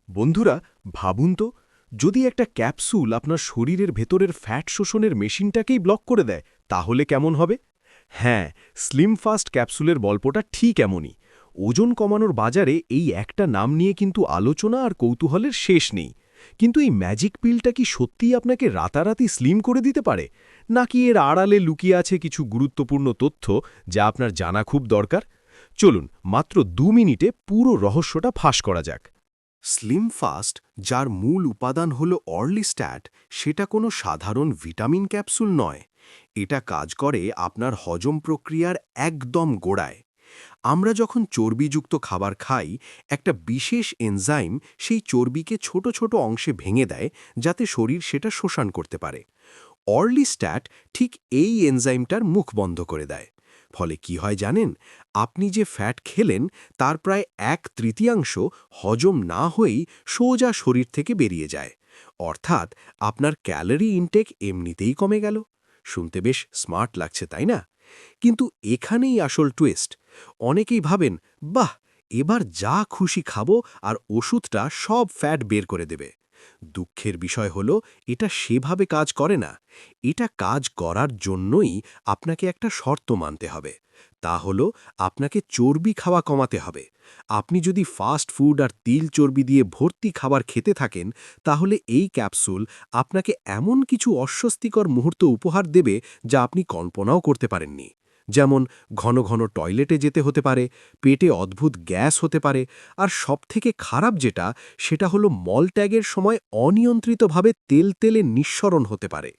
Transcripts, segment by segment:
বন্ধুরা, ভাবুন তো, যদি একটা ক্যাপসুল আপনার শরীরের ভেতরের ফ্যাট শোষণের মেশিনটাকেই ব্লক করে দেয়, তাহলে কেমন হবে? হ্যাঁ, স্লিম ফাস্ট ক্যাপসুলের গল্পটা ঠিক এমনই। ওজন কমানোর বাজারে এই একটা নাম নিয়ে কিন্তু আলোচনা আর কৌতূহলের শেষ নেই। কিন্তু এই ম্যাজিক পিলটা কি সত্যিই আপনাকে রাতারাতি স্লিম করে দিতে পারে, নাকি এর আড়ালে লুকিয়ে আছে কিছু গুরুত্বপূর্ণ তথ্য যা আপনার জানা খুব দরকার? চলুন মাত্র 2 মিনিটে পুরো রহস্যটা ফাঁস করা যাক। স্লিম ফাস্ট, যার মূল উপাদান হল অর্লিস্ট্যাট, সেটা কোনো সাধারণ ভিটামিন ক্যাপসুল নয়। এটা কাজ করে আপনার হজম প্রক্রিয়ার একদম গোড়ায়। আমরা যখন চর্বিযুক্ত খাবার খাই, একটা বিশেষ এনজাইম সেই চর্বিকে ছোট ছোট অংশে ভেঙে দেয়, যাতে শরীর সেটা শোষণ করতে পারে। অর্লিস্ট্যাট ঠিক এই এনজাইমটার মুখ বন্ধ করে দেয়। ফলে কি হয় জানেন? আপনি যে ফ্যাট খেলেন, তার প্রায় 1/3 হজম না হয়েই সোজা শরীর থেকে বেরিয়ে যায়। অর্থাৎ আপনার ক্যালোরি ইনটেক এমনিতেই কমে গেল। শুনতে বেশ স্মার্ট লাগছে, তাই না? কিন্তু এখানেই আসল টুইস্ট। অনেকেই ভাবেন, বাহ, এবার যা খুশি খাবো আর ওষুধটা সব ফ্যাট বের করে দেবে। দুঃখের বিষয় হলো, এটা সেভাবে কাজ করে না। এটা কাজ করার জন্যই আপনাকে একটা শর্ত মানতে হবে। তা হলো, আপনাকে চর্বি খাওয়া কমাতে হবে। আপনি যদি ফাস্ট ফুড আর তিল চর্বি দিয়ে ভর্তি খাবার খেতে থাকেন, তাহলে এই ক্যাপসুল আপনাকে এমন কিছু অস্বস্তিকর মুহূর্ত উপহার দেবে যা আপনি কল্পনাও করতে পারেননি। যেমন ঘন ঘন টয়লেটে যেতে হতে পারে, পেটে অদ্ভুত গ্যাস হতে পারে, আর সবথেকে খারাপ যেটা, সেটা হলো মলত্যাগের সময় অনিয়ন্ত্রিতভাবে তেলে নিঃসরণ হতে পারে।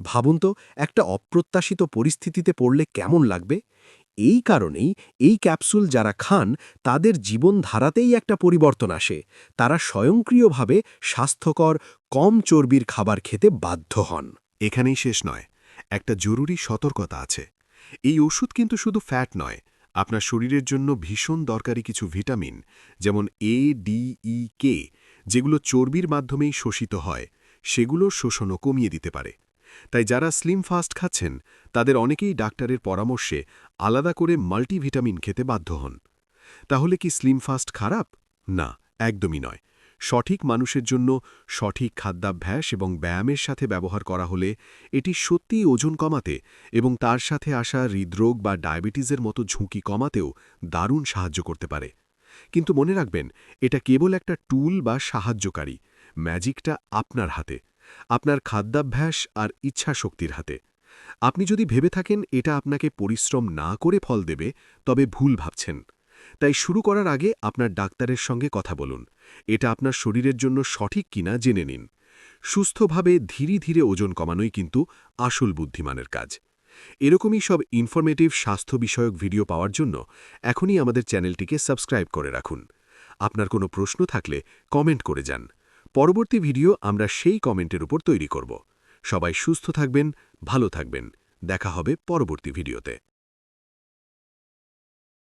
ভাবুন তো, একটা অপ্রত্যাশিত পরিস্থিতিতে পড়লে কেমন লাগবে? এই কারণেই এই ক্যাপসুল যারা খান, তাদের জীবনধারাতেই একটা পরিবর্তন আসে। তারা স্বয়ংক্রিয়ভাবে স্বাস্থ্যকর, কম চর্বির খাবার খেতে বাধ্য হন। এখানেই শেষ নয়, একটা জরুরি সতর্কতা আছে। এই ওষুধ কিন্তু শুধু ফ্যাট নয়, আপনার শরীরের জন্য ভীষণ দরকারি কিছু ভিটামিন, যেমন এ, ডি, ই, কে, যেগুলো চর্বির মাধ্যমেই শোষিত হয়, সেগুলোর শোষণও কমিয়ে দিতে পারে। তাই যারা স্লিম ফাস্ট খাচ্ছেন, তাদের অনেকেই ডাক্তারের পরামর্শে আলাদা করে মাল্টিভিটামিন খেতে বাধ্য হন। তাহলে কি স্লিম ফাস্ট খারাপ? না, একদমই নয়। সঠিক মানুষের জন্য সঠিক খাদ্যাভ্যাস এবং ব্যায়ামের সাথে ব্যবহার করা হলে এটি সত্যিই ওজন কমাতে এবং তার সাথে আসা হৃদরোগ বা ডায়াবেটিসের মতো ঝুঁকি কমাতেও দারুণ সাহায্য করতে পারে। কিন্তু মনে রাখবেন, এটা কেবল একটা টুল বা সাহায্যকারী। ম্যাজিকটা আপনার হাতে, আপনার খাদ্যাভ্যাস আর ইচ্ছাশক্তির হাতে। আপনি যদি ভেবে থাকেন এটা আপনাকে পরিশ্রম না করে ফল দেবে, তবে ভুল ভাবছেন। তাই শুরু করার আগে আপনার ডাক্তারের সঙ্গে কথা বলুন। এটা আপনার শরীরের জন্য সঠিক কিনা জেনে নিন। সুস্থভাবে ধীরে ধীরে ওজন কমানোই কিন্তু আসল বুদ্ধিমানের কাজ। এরকমই সব ইনফরমেটিভ স্বাস্থ্য বিষয়ক ভিডিও পাওয়ার জন্য এখনই আমাদের চ্যানেলটিকে সাবস্ক্রাইব করে রাখুন। আপনার কোনো প্রশ্ন থাকলে কমেন্ট করে যান। পরবর্তী ভিডিও আমরা সেই কমেন্টের উপর তৈরি করব। সবাই সুস্থ থাকবেন, ভালো থাকবেন। দেখা হবে পরবর্তী ভিডিওতে।